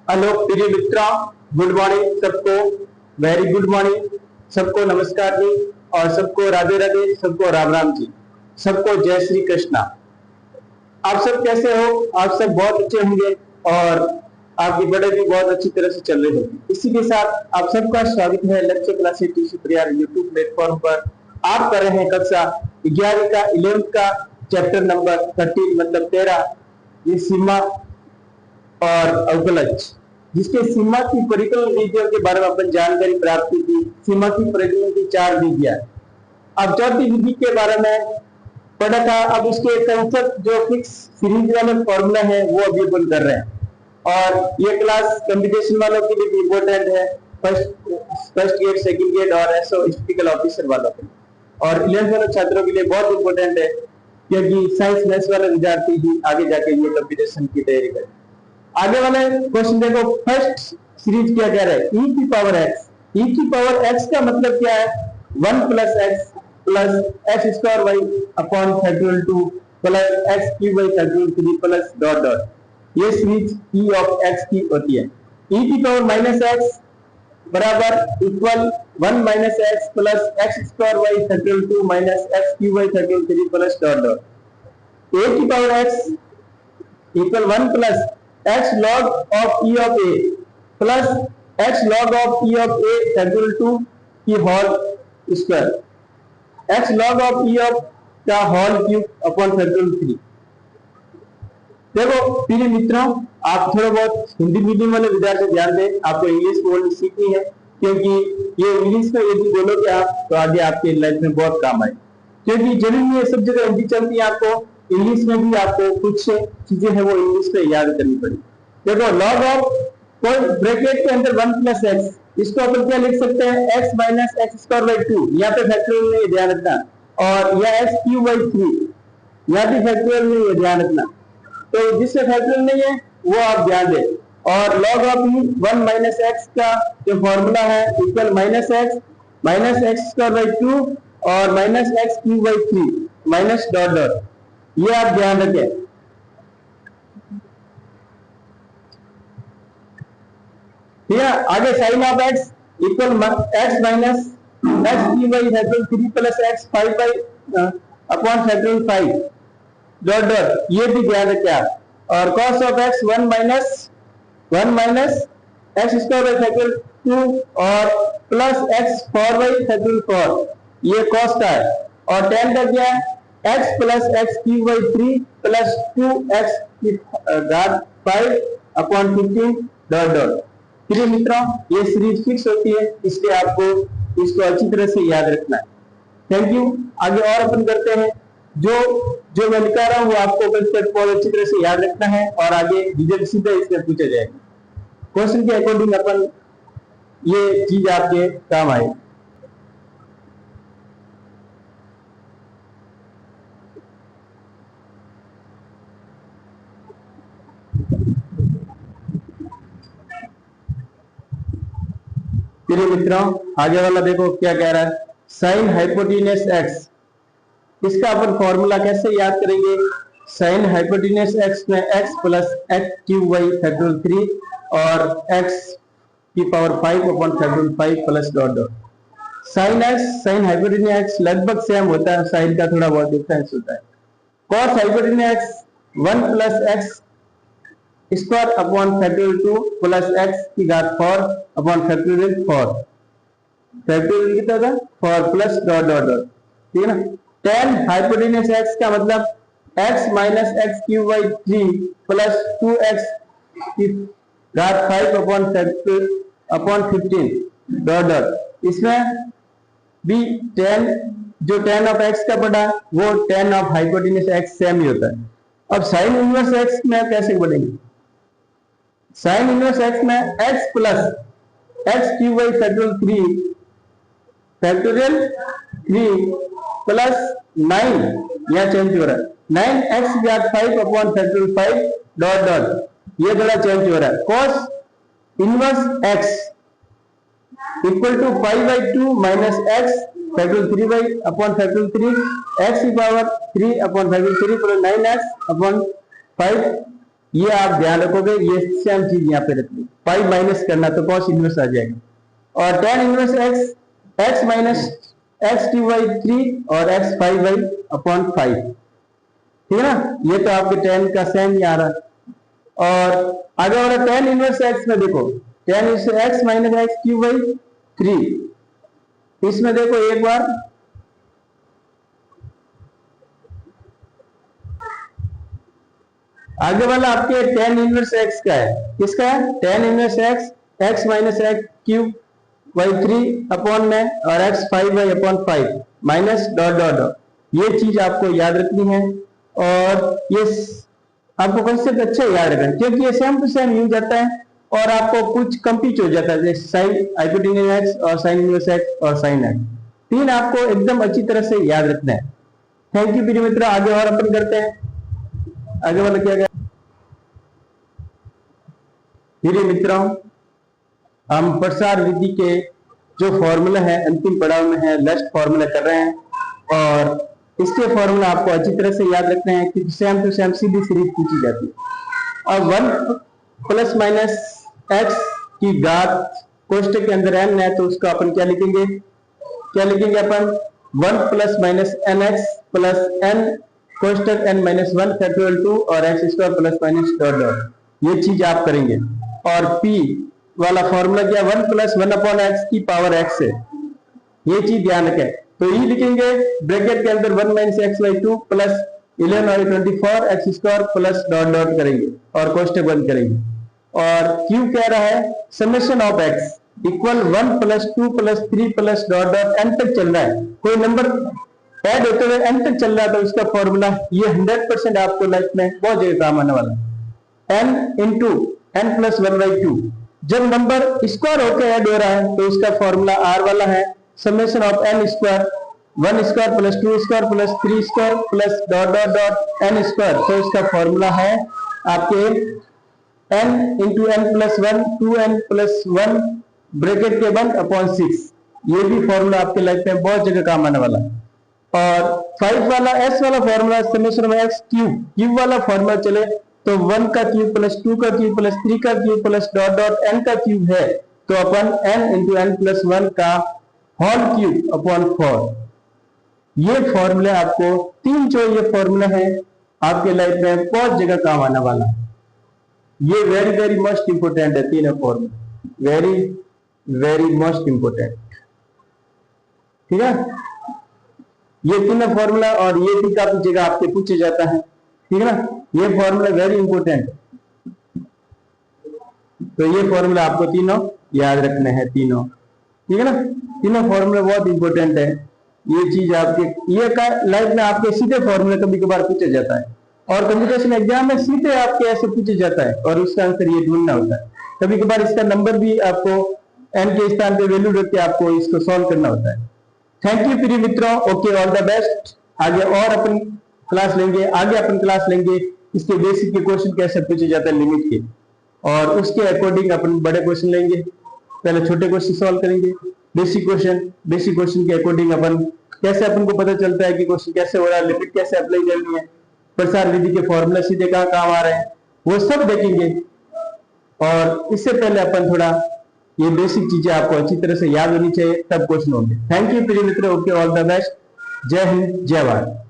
Hello प्रिय मित्रों, good morning सबको। वेरी गुड मॉर्निंग सबको, नमस्कार जी। और सबको राधे राधे, सबको राम राम जी, सबको जय श्री कृष्णा। आप सब कैसे हो? आप सब बहुत अच्छे होंगे और आपकी पढ़ाई भी बहुत अच्छी तरह से चल रही होगी। इसी के साथ आप सबका स्वागत है लक्ष्य क्लासेस ट्यूशन प्रियार यूट्यूब प्लेटफॉर्म पर। आप कर रहे हैं कक्षा 11 का 11th का चैप्टर नंबर 13 मतलब 13, ये सीमा और अवकलज, जिसके सीमा की परिकलन विधियों के बारे में अपन जानकारी प्राप्त की थी। सीमा की परिकलन की 4 विधियां। अब चौथी विधि के बारे में पढ़ा था। अब उसके कंसेप्ट जो फिक्स सीरीज वाले फॉर्मूला है वो अभी अपन कर रहे हैं और ये क्लास कंप्यूटेशन वालों के लिए भी इम्पोर्टेंट है, फर्स्ट ग्रेड, सेकंड ग्रेड और एसओ स्टेटिस्टिकल ऑफिसर वालों के लिए, और 11th वाले छात्रों के लिए बहुत इंपॉर्टेंट है क्योंकि साइंस मैथ्स वाले विद्यार्थी भी आगे जाके ये कंप्यूटेशन की तैयारी करें। आगे वाले क्वेश्चन देखो, फर्स्ट सीरीज क्या कह रहा है, e की पावर x। e की पावर x का मतलब क्या है? 1 plus x plus x square y upon factorial 2 plus x cube y factorial 3 plus dot dot. ये सीरीज e ऑफ x की होती है। e की पावर माइनस x बराबर equal 1 minus x plus x square y factorial 2 minus x cube y factorial 3 plus dot dot. a की power x equal 1 plus x log of e of a plus x log of e of a factorial 2 की whole square, x log of e of का whole cube upon factorial 3। देखो प्रिय मित्रों, आप थोड़ा बहुत Hindi medium वाले विद्यार्थी ध्यान दें, आपको इंग्लिश बोलनी सीखनी है क्योंकि ये इंग्लिश में यदि बोलोगे आप तो आगे आपके लाइफ में बहुत काम आए, क्योंकि जरूरी नहीं है सब जगह हिंदी चलती है, आपको इंग्लिश में भी आपको कुछ चीजें हैं वो इंग्लिश में याद करनी पड़ी। देखो लॉग ऑफ, कोई ब्रैकेट के अंदर 1 प्लस एक्स, इसको अपन क्या लिख सकते हैं? x minus X square by 2, यहाँ पे फैक्टोरियल नहीं है, ध्यान रखना। और यह x क्यूब बाई 3, यहाँ भी फैक्टोरियल नहीं है, ध्यान रखना। तो जिससे फैक्टोरियल नहीं है वो आप ध्यान दें। और लॉग ऑफ 1 माइनस एक्स का जो फॉर्मूला है equal minus X square by 2 और minus X cube by 3 minus dot dot, ये आप ध्यान रखें। ठीक है, आगे sine of X equal X minus X cube by factorial 3 plus X 5 by upon factorial 5 dot dot, ये भी ध्यान रखें आप। और cos of x 1 minus X square by factorial 2 और प्लस एक्स 4 बाई फैक्टोरियल 4, ये cos का है। और tan का क्या है? x plus x cube by 3 plus 2x की घात 5 अपॉन 15 डॉट डॉट। प्रिय मित्रों, ये सीरीज फिक्स होती है, इसलिए आपको इसको अच्छी तरह से याद रखना है। Thank you. आगे और अपन करते हैं। जो जो मैं लिखा रहा हूँ वो आपको कंसेप्ट बहुत अच्छी तरह से याद रखना है और आगे रिजल्ट सीधे इसमें पूछा जाएगा। क्वेश्चन के अकॉर्डिंग अपन ये चीज आपके काम आए। मित्रों, आगे वाला देखो क्या कह रहा है, साइन हाइपोटेन्यूस एक्स, इसका अपन फॉर्मूला कैसे याद करेंगे? साइन हाइपोटेन्यूस एक्स में X plus x cube by factorial 3 और एक्स की power 5 upon factorial 5 plus dot dot. Sine X sine hypotenuse X लगभग सेम होता है, साइन का थोड़ा बहुत डिफरेंस होता है। Cos hypotenuse X 1 plus X square upon factorial 2 plus X की घात 4 अपॉन फैक्टोरियल 4, फैक्टोरियल कितना था 4 प्लस डॉट डॉट डॉट, ठीक है ना। tan हाइपोटेन्यूस x का मतलब x minus X cube by 3 plus 2x की घात 5 upon factor upon 15 dot dot. इसमें भी tan, जो tan ऑफ x का पढ़ा वो tan of hypotenuse x same ही होता है। अब साइन इनवर्स x में कैसे पढ़ेंगे? साइन इनवर्स x में x plus x cube by factorial 3 plus 9, यह चेंज हो रहा है 9x की घात 5 अपॉन फैक्टोरियल 5 डॉट डॉट, ये थोड़ा चेंज हो रहा है। cos inverse x equal to 5 बाई 2 minus x factorial 3 by upon factorial 3 x की power 3 upon factorial 3 plus 9x upon 5, ये आप ध्यान रखोगे, ये सेम चीज यहाँ पे रखनी, पाई माइनस करना तो कॉस इनवर्स आ जाएगा। और tan inverse x, x minus x Q by 3 और एक्स 5/5, ठीक है ना। ये तो आपके टेन का सेम ही आ रहा है। और आगे वाला टेन इनवर्स एक्स में देखो, tan inverse x minus x Q by 3, इसमें देखो एक बार आगे वाला आपके टेन इनवर्स एक्स का है, किसका है, tan inverse x, x minus X cube by 3 में और x 5/5 minus dot dot dot, ये चीज आपको याद रखनी है। और ये आपको कंसेप्ट अच्छा याद रखना है, क्योंकि ये सेम टू सेम यूज जाता है और आपको कुछ कंपीच हो जाता है, जैसे साइन हाइपोटेन्यूज एक्स और साइन इनवर्स एक्स और साइन एक्स, तीन आपको एकदम अच्छी तरह से याद रखना है। थैंक यू प्रिय मित्र। आगे और अपन करते हैं, आगे वाला क्या है प्रिय मित्रों, हम प्रसार विधि के जो फॉर्मूला है अंतिम पड़ाव में है, लास्ट फॉर्मूला कर रहे हैं और इसके फॉर्मूला आपको अच्छी तरह से याद रखना है कि सेम टू सेम सीधी सीरीज पूछी जाती है। अब 1 प्लस माइनस एक्स की घात कोष्टक के अंदर n है, तो उसका अपन क्या लिखेंगे, अपन 1 plus minus n x plus n कोष्टक n माइनस 1 फैक्टोरियल 2 और x square plus minus dot dot, ये चीज आप करेंगे। और p वाला फॉर्मूला क्या, 1 प्लस 1/x की पावर x है, ये चीज ध्यान रखें। तो ये लिखेंगे ब्रैकेट के अंदर 1 माइनस एक्स बाई 2 प्लस 11 और 24 x square plus dot dot करेंगे और कोष्टक बंद करेंगे। और q कह रहा है summation of x equal 1 plus 2 plus 3 plus dot dot n तक चल रहा है, कोई नंबर ऐड होते हुए n तक चल रहा है, तो उसका फॉर्मूला ये 100% आपको लाइफ में बहुत जगह काम आने वाला है। n इंटू n प्लस 1/2, जब नंबर स्क्वायर होकर ऐड हो रहा है तो उसका फॉर्मूला r वाला है summation of n square 1 square plus 2 square plus 3 square plus dot dot dot n square, तो इसका फॉर्मूला है आपके n into n plus 1 2n plus 1 bracket के 1/6, ये भी फॉर्मूला आपके लाइफ में बहुत जगह काम आने वाला है। और 5 वाला s वाला formula summation of x cube वाला फॉर्मूला चले तो 1 का क्यूब प्लस 2 का क्यूब प्लस 3 का cube plus dot dot n का क्यूब है, तो अपन n इंटू n प्लस 1 का होल क्यूब अपॉन 4, ये फॉर्मूला आपको तीन जो ये फॉर्मूला है आपके लाइफ में बहुत जगह काम आने वाला है। ये वेरी वेरी मोस्ट इंपोर्टेंट है, तीनों formula very very most important, ठीक है। ये तीनों फॉर्मूला और ये भी काफी जगह आपके पूछे जाता है, ठीक है ना। ये फॉर्मूला वेरी इंपोर्टेंट, तो ये फॉर्मूला आपको तीनों याद रखने हैं, तीनों, ठीक है ना। तीनों फॉर्मूला बहुत इंपॉर्टेंट है, ये चीज आपके ये का लाइफ में आपके सीधे फॉर्मूला कभी कभार पूछा जाता है और कम्युनिकेशन एग्जाम में सीधे आपके ऐसे पूछा जाता है और उसका आंसर ये ढूंढना होता है। कभी कभार इसका नंबर भी आपको n के स्थान पे वैल्यू रख के आपको इसको सॉल्व करना होता है। थैंक यू प्रिय मित्रों, ओके, ऑल द बेस्ट। आगे और अपन क्लास लेंगे, आगे अपन क्लास लेंगे इसके बेसिक के क्वेश्चन कैसे पूछे जाते हैं लिमिट के, और उसके अकॉर्डिंग अपन बड़े क्वेश्चन लेंगे। पहले छोटे क्वेश्चन सॉल्व करेंगे, बेसिक क्वेश्चन के अकॉर्डिंग अपन कैसे अपन को पता चलता है कि क्वेश्चन कैसे हो रहा है, लिमिट कैसे अप्लाई करनी है, प्रसार विधि के फॉर्मूला सीधे कहाँ काम आ रहे हैं, वो सब देखेंगे। और इससे पहले अपन थोड़ा ये बेसिक चीजें आपको अच्छी तरह से याद होनी चाहिए, तब क्वेश्चन होंगे। थैंक यू प्रिय मित्र, ओके, ऑल द बेस्ट। जय हिंद, जय भारत।